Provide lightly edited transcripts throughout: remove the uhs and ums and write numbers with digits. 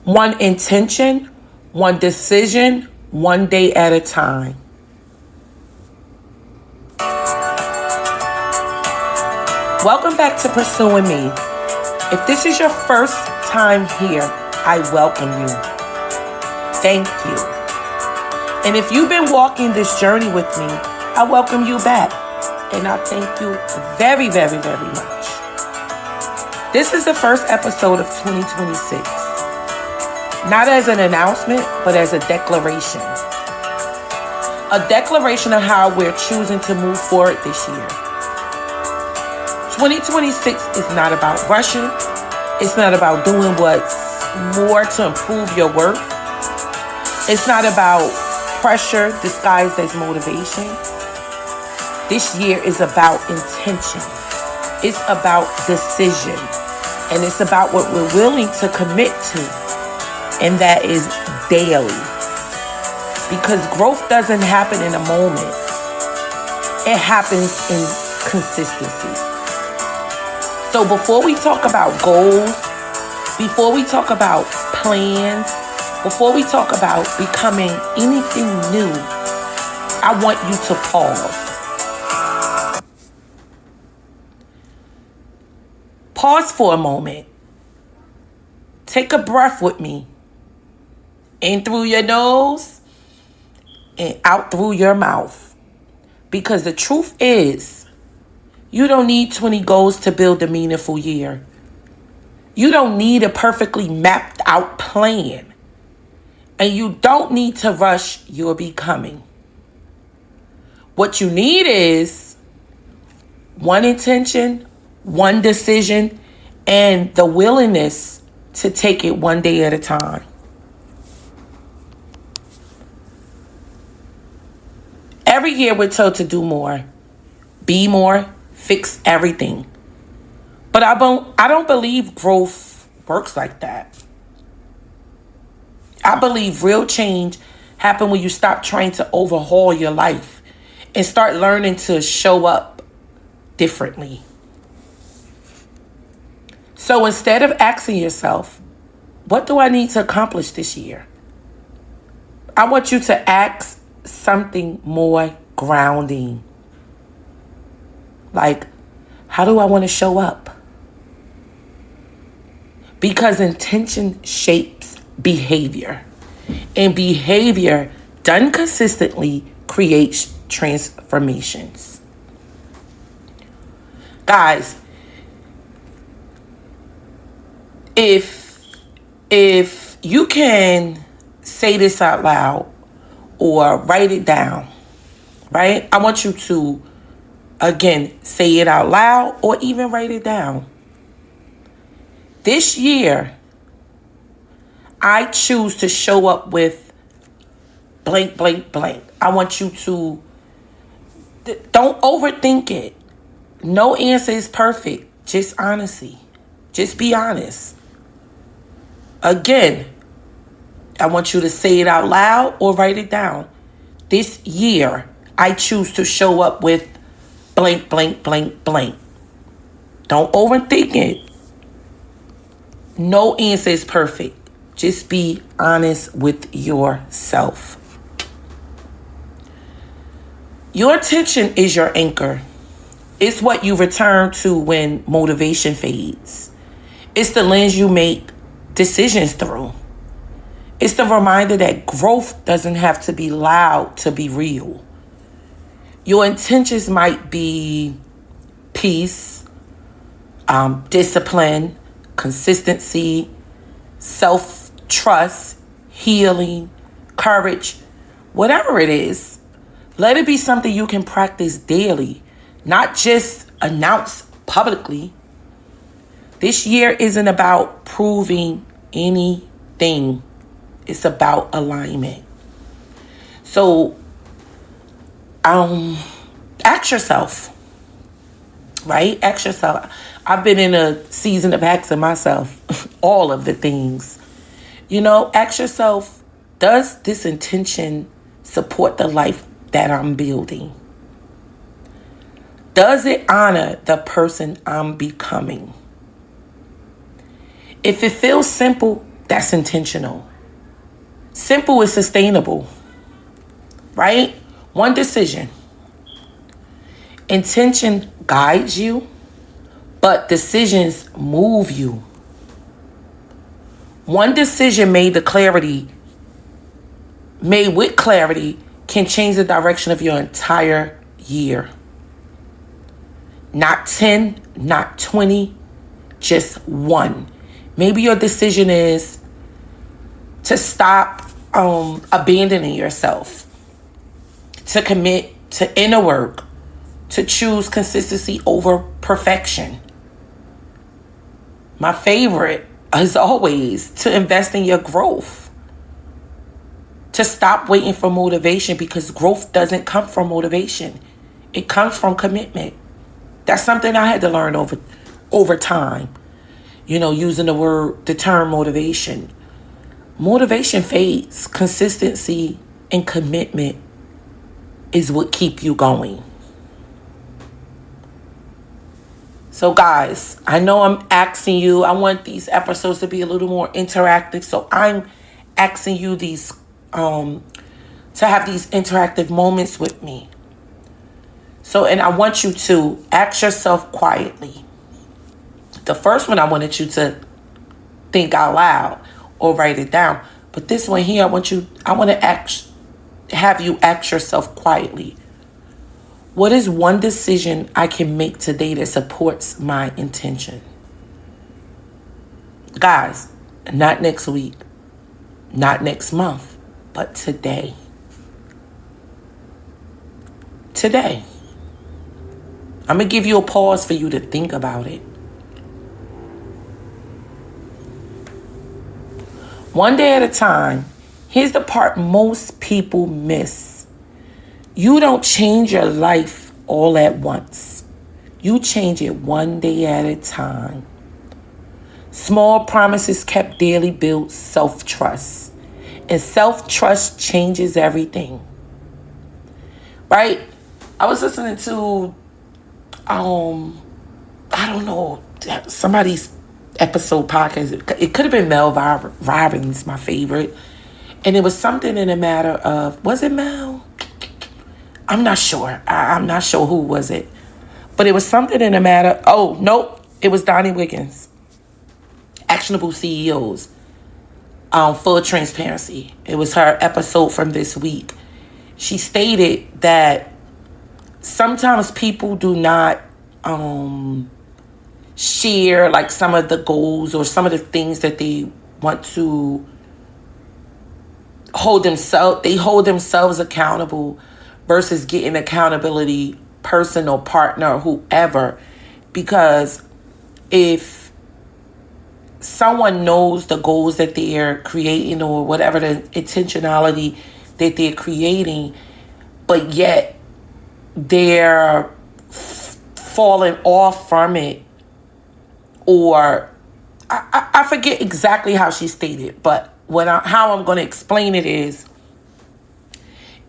One intention, one decision, one day at a time. Welcome back to Pursuing Me. If this is your first time here, I welcome you. Thank you. And if you've been walking this journey with me, I welcome you back. And I thank you very, very, very much. This is the first episode of 2026. Not as an announcement, but as a declaration. A declaration of how we're choosing to move forward this year. 2026 is not about rushing. It's not about doing what's more to improve your worth. It's not about pressure disguised as motivation. This year is about intention. It's about decision. And it's about what we're willing to commit to. And that is daily. Because growth doesn't happen in a moment. It happens in consistency. So before we talk about goals, before we talk about plans, before we talk about becoming anything new, I want you to pause. Pause for a moment. Take a breath with me. In through your nose and out through your mouth. Because the truth is, you don't need 20 goals to build a meaningful year. You don't need a perfectly mapped out plan. And you don't need to rush your becoming. What you need is one intention, one decision, and the willingness to take it one day at a time. Every year we're told to do more, be more, fix everything. But I don't believe growth works like that. I believe real change happens when you stop trying to overhaul your life and start learning to show up differently. So instead of asking yourself, what do I need to accomplish this year? I want you to ask something more grounding. Like, how do I want to show up? Because intention shapes behavior. And behavior done consistently creates transformations. Guys, if you can say this out loud or write it down, right? I want you to, again, say it out loud or even write it down. This year, I choose to show up with blank, blank, blank. I want you to, don't overthink it. No answer is perfect. Just honesty. Just be honest. Again, I want you to say it out loud or write it down. This year, I choose to show up with blank, blank, blank, blank. Don't overthink it. No answer is perfect. Just be honest with yourself. Your attention is your anchor. It's what you return to when motivation fades. It's the lens you make decisions through. It's the reminder that growth doesn't have to be loud to be real. Your intentions might be peace, discipline, consistency, self-trust, healing, courage, whatever it is. Let it be something you can practice daily, not just announce publicly. This year isn't about proving anything. It's about alignment. So, ask yourself, right? Ask yourself. I've been in a season of asking myself all of the things. Ask yourself, does this intention support the life that I'm building? Does it honor the person I'm becoming? If it feels simple, That's intentional. Simple is sustainable, right? One decision. Intention guides you, but decisions move you. One decision made with clarity can change the direction of your entire year. Not 10, not 20, just one. Maybe your decision is to stop abandoning yourself, to commit to inner work, to choose consistency over perfection. My favorite, as always, to invest in your growth. To stop waiting for motivation, because growth doesn't come from motivation. It comes from commitment. That's something I had to learn over time. Using the term motivation. Motivation fades. Consistency and commitment is what keep you going. So guys, I know I'm asking you, I want these episodes to be a little more interactive. So I'm asking you these to have these interactive moments with me. So, and I want you to ask yourself quietly. The first one I wanted you to think out loud or write it down. But this one here, I want to have you ask yourself quietly. What is one decision I can make today that supports my intention? Guys, not next week, not next month, but today. Today. I'm going to give you a pause for you to think about it. One day at a time. Here's the part most people miss. You don't change your life all at once. You change it one day at a time. Small promises kept daily build self-trust. And self-trust changes everything. Right? I was listening to, I don't know, somebody's episode podcast. It could have been Mel Robbins, my favorite. And it was something in the matter of, was it Mel? I'm not sure. I'm not sure who was it. But it was something in the matter. Oh, nope. It was Donnie Wiggins. Actionable CEOs. Full transparency. It was her episode from this week. She stated that sometimes people do not share like some of the goals or some of the things that they want to hold themselves accountable versus getting accountability, person or partner or whoever. Because if someone knows the goals that they're creating or whatever the intentionality that they're creating, but yet they're falling off from it, or I forget exactly how she stated, but how I'm going to explain it is,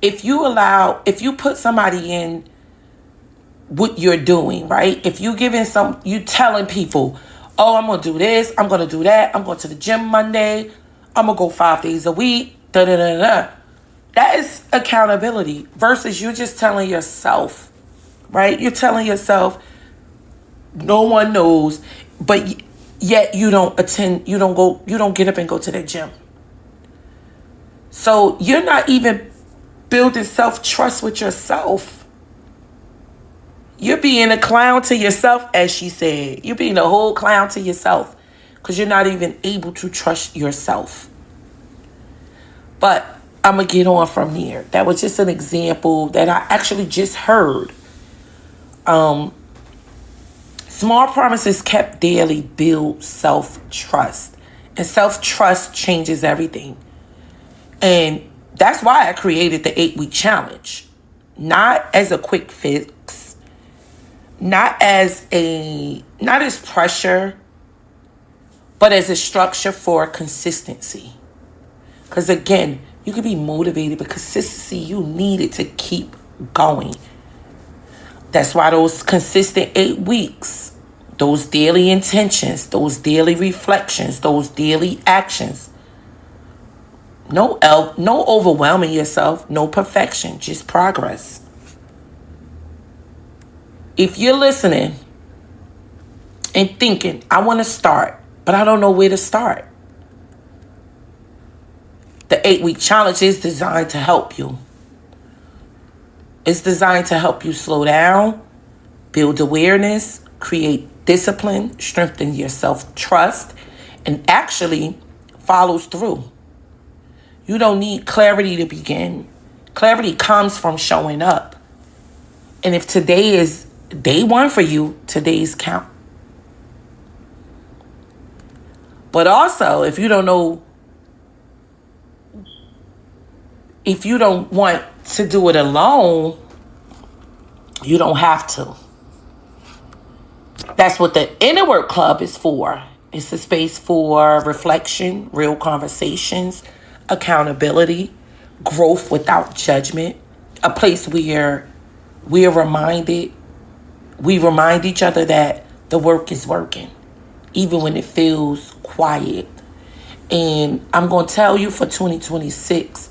if you put somebody in what you're doing, right? If you telling people, oh, I'm going to do this, I'm going to do that, I'm going to the gym Monday, I'm going to go 5 days a week, da-da-da-da. That is accountability versus you just telling yourself, right? You're telling yourself, no one knows, but yet you don't get up and go to the gym. So you're not even building self-trust with yourself. You're being a clown to yourself, as she said. You're being a whole clown to yourself because you're not even able to trust yourself. But I'm going to get on from here. That was just an example that I actually just heard. Small promises kept daily build self-trust. And self-trust changes everything. And that's why I created the 8-week challenge. Not as a quick fix. Not as pressure. But as a structure for consistency. Because again, you can be motivated, but consistency, you need it to keep going. That's why those consistent 8 weeks, those daily intentions, those daily reflections, those daily actions No overwhelming yourself. No perfection. Just progress. If you're listening and thinking, I want to start, but I don't know where to start, the 8-week challenge is designed to help you. It's designed to help you slow down, build awareness, create discipline, strengthen your self-trust, and actually follows through. You don't need clarity to begin. Clarity comes from showing up. And if today is day one for you, today's count. But also, if you don't want to do it alone, you don't have to. That's what the Inner Work Club is for. It's a space for reflection, real conversations, accountability, growth without judgment, a place where we remind each other that the work is working, even when it feels quiet. And I'm going to tell you, for 2026,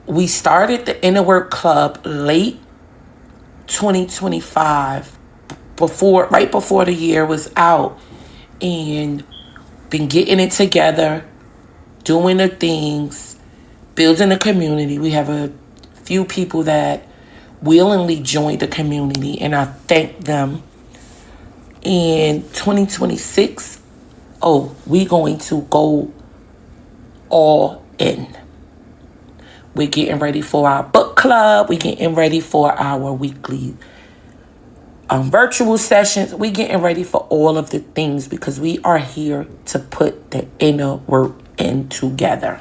we started the Inner Work Club late 2025, right before the year was out, and been getting it together, doing the things, building a community. We have a few people that willingly joined the community, and I thank them. In 2026, we're going to go all in. We're getting ready for our book club. We're getting ready for our weekly virtual sessions. We're getting ready for all of the things because we are here to put the inner work in together.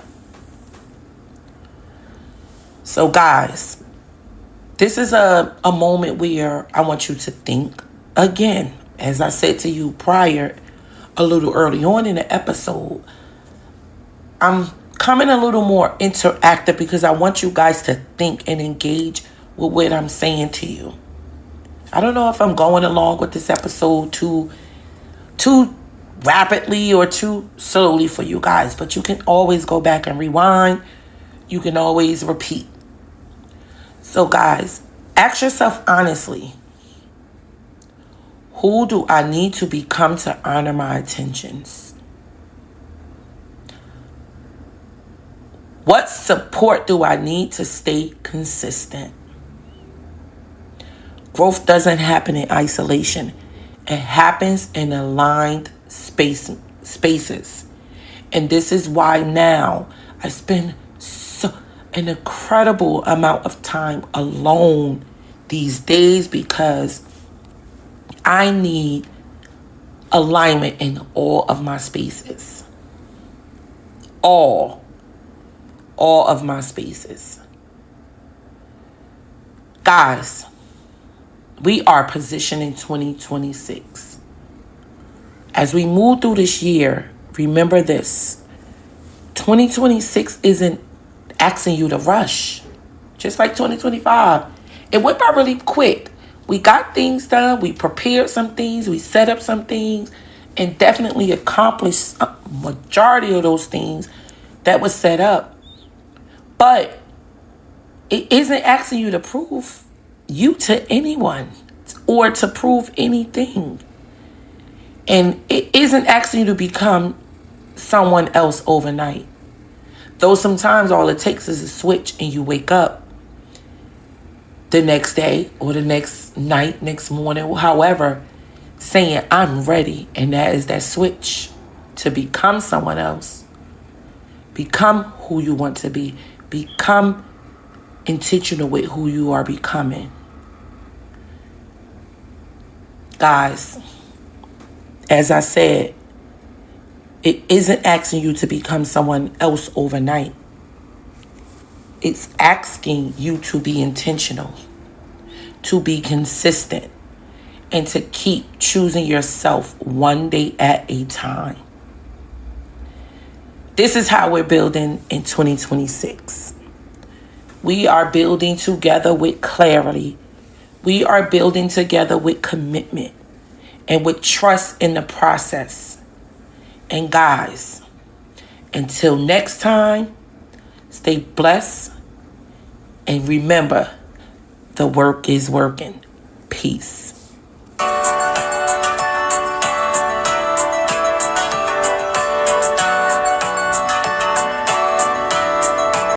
So guys, this is a moment where I want you to think again. As I said to you prior, a little early on in the episode, I'm coming a little more interactive because I want you guys to think and engage with what I'm saying to you. I don't know if I'm going along with this episode too rapidly or too slowly for you guys, but you can always go back and rewind. You can always repeat. So guys, ask yourself honestly, who do I need to become to honor my intentions? What support do I need to stay consistent? Growth doesn't happen in isolation. It happens in aligned spaces. And this is why now I spend an incredible amount of time alone these days, because I need alignment in all of my spaces. All of my spaces. Guys, we are positioning 2026. As we move through this year, remember this. 2026 isn't asking you to rush. Just like 2025. It went by really quick. We got things done. We prepared some things. We set up some things. And definitely accomplished a majority of those things that was set up. But it isn't asking you to prove you to anyone or to prove anything. And it isn't asking you to become someone else overnight. Though sometimes all it takes is a switch and you wake up the next day or the next night, next morning, however, saying, I'm ready. And that is that switch to become someone else. Become who you want to be. Become intentional with who you are becoming. Guys, as I said, it isn't asking you to become someone else overnight. It's asking you to be intentional, to be consistent, and to keep choosing yourself one day at a time. This is how we're building in 2026. We are building together with clarity. We are building together with commitment and with trust in the process. And guys, Until next time, stay blessed. And remember, the work is working. Peace.